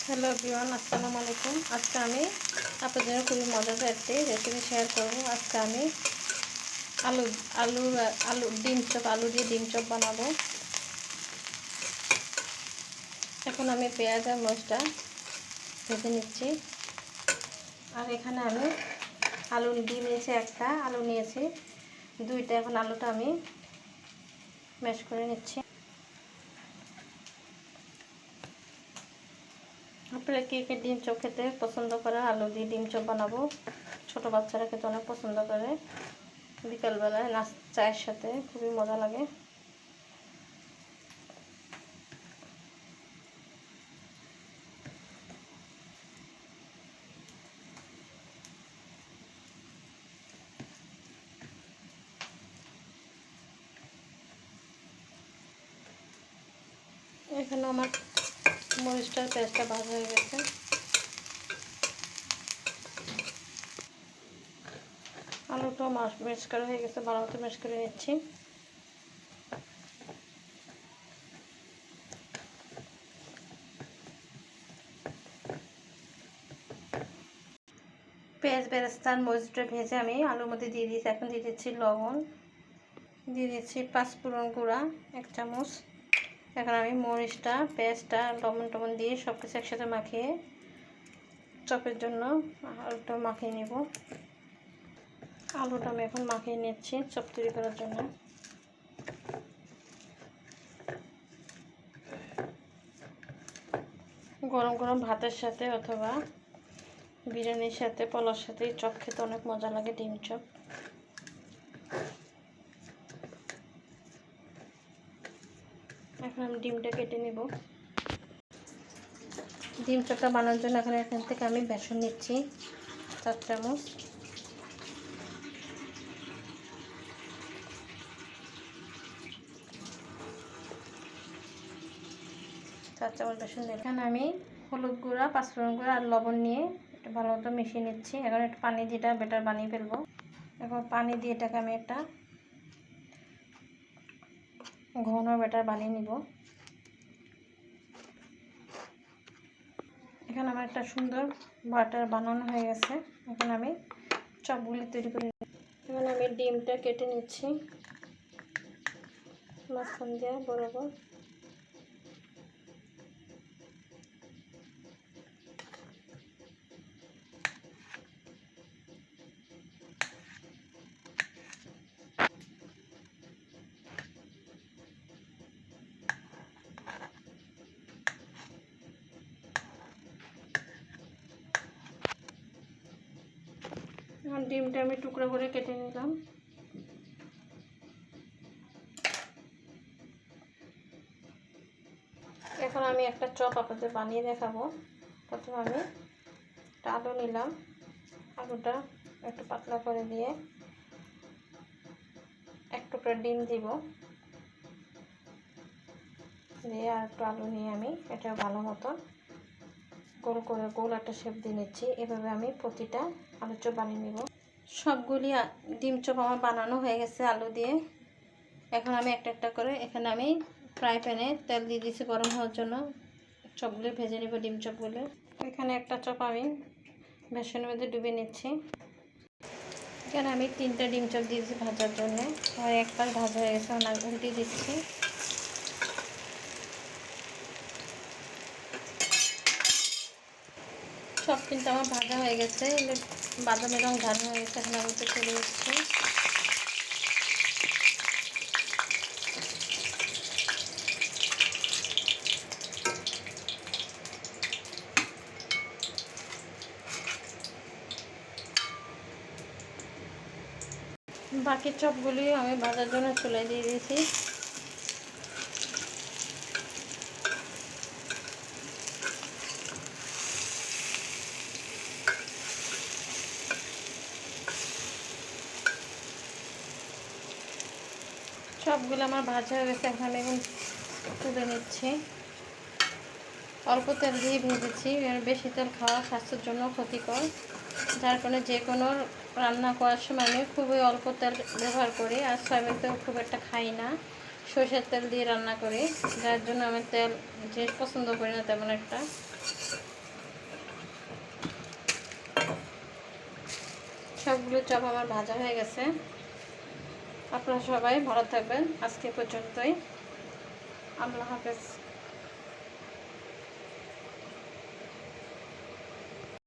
Hello everyone, আসসালামু আলাইকুম। আজকে আমি আপনাদের জন্য খুবই মজাদার একটি রেসিপি শেয়ার করব। আজকে আমি আলু আলু আলু ডিম চপ আলু দিয়ে ডিম চপ বানাবো। এখন আমি পেঁয়াজ আর মরিচটা ভেজে নিচ্ছি। আর এখানে আমি আলু ডিম নিয়েছি, একটা আলু নিয়েছি দুইটা। এখন আলুটা আমি ম্যাশ করে নিচ্ছি। আপনারা কে কে ডিম চপ খেতে পছন্দ করে? আলু দিয়ে ডিম চপ বানাবো। ছোট বাচ্চারা খেতে অনেক পছন্দ করে, বিকালবেলায় চায়ের সাথে খুবই মজা লাগে। এখানে আমার মরিচটার পেস্টটা ভাজা হয়ে গেছে। আলুটাও ম্যাশ করা হয়ে গেছে, ভালো মতো ম্যাশ করে নিচ্ছি। পেঁয়াজ বেরেস্তা আর মরিচটা ভেজে আমি আলুর মধ্যে দিয়ে দিয়েছি। এখন দিয়ে দিচ্ছি লবণ, দিয়ে দিচ্ছি পাঁচফোড়ন গুঁড়া 1 চামচ। এখন আমি মরিচটা পেঁয়াজটা লবণ দিয়ে সব কিছু একসাথে মাখিয়ে চপের জন্য আলুটা মাখিয়ে নেব। আলুটা আমি এখন মাখিয়ে নিচ্ছি চপ তৈরি করার জন্য। গরম গরম ভাতের সাথে অথবা বিরিয়ানির সাথে, পোলাওর সাথে চপ খেতে অনেক মজা লাগে, ডিম চপ। এখন আমি ডিমটা কেটে নেব। ডিম চপটা বানানোর জন্য এখান থেকে আমি বেসন নিচ্ছি 4 চামচ। বেসন এখানে আমি হলুদ গুঁড়া, পাঁচফোড়ন গুঁড়া আর লবণ নিয়ে এটা ভালো মতো মিশিয়ে নিচ্ছি। এখন একটু পানি দিয়ে এটা ব্যাটার বানিয়ে ফেলবো। এখন পানি দিয়ে এটাকে আমি একটা ঘন ব্যাটার বানিয়ে নিব। এখানে আমার একটা সুন্দর বাটার বানানো হয়ে গেছে। এখন আমি চপগুলি তৈরি করে নিচ্ছি। এখন আমি ডিমটা কেটে নিচ্ছি মাঝখান দিয়ে বরাবর। এখন ডিমটা আমি টুকরো করে কেটে নিলাম। এখন আমি একটা চপ আপনাদের বানিয়ে দেখাবো। প্রথমে আমি একটা আলু নিলাম, আলুটা একটু পাতলা করে দিয়ে এক টুকরা ডিম দিব, দিয়ে আর একটু আলু নিয়ে আমি এটা ভালো মতো গোল একটা শেপ দিয়ে নিচ্ছি। এভাবে আমি প্রতিটা আলু চপ বানিয়ে নেব। সবগুলি ডিম চপ আমার বানানো হয়ে গেছে আলু দিয়ে। এখন আমি একটা করে এখানে আমি ফ্রাই প্যানে তেল দিয়ে দিয়েছি গরম হওয়ার জন্য। চপগুলি ভেজে নেব, ডিম চপগুলি। এখানে একটা চপ আমি বেসনের মধ্যে ডুবিয়ে নিচ্ছি। এখানে আমি 3টা ডিম চপ দিয়েছি ভাজার জন্য। আর এক পাশ ভাজা হয়ে গেছে, উল্টে দিচ্ছি। সব কিন্তু আমার ভাজা হয়ে গেছে, বাদামি রং ঝাল হয়ে গেছে। এখন আমি চলে যাচ্ছি। বাকি চপগুলি আমি ভাজার জন্য চুলায় দিয়ে দিয়েছি। সবগুলো আমার ভাজা হয়ে গেছে। এখন আমি তুলে নিচ্ছি। অল্প তেল দিয়ে ভেজেছি, বেশি তেল খাওয়া স্বাস্থ্যের জন্য ক্ষতিকর। যার কারণে যে কোনো রান্না করার সময় আমি খুবই অল্প তেল ব্যবহার করি। আর সয়াবিন তেল খুব একটা খাই না, সরষের তেল দিয়ে রান্না করি, যার জন্য আমি তেল যে পছন্দ করি না তেমন একটা। সবগুলো চপ আমার ভাজা হয়ে গেছে। আপনারা সবাই ভালো থাকবেন। আজকে পর্যন্তই। আল্লাহ হাফেজ।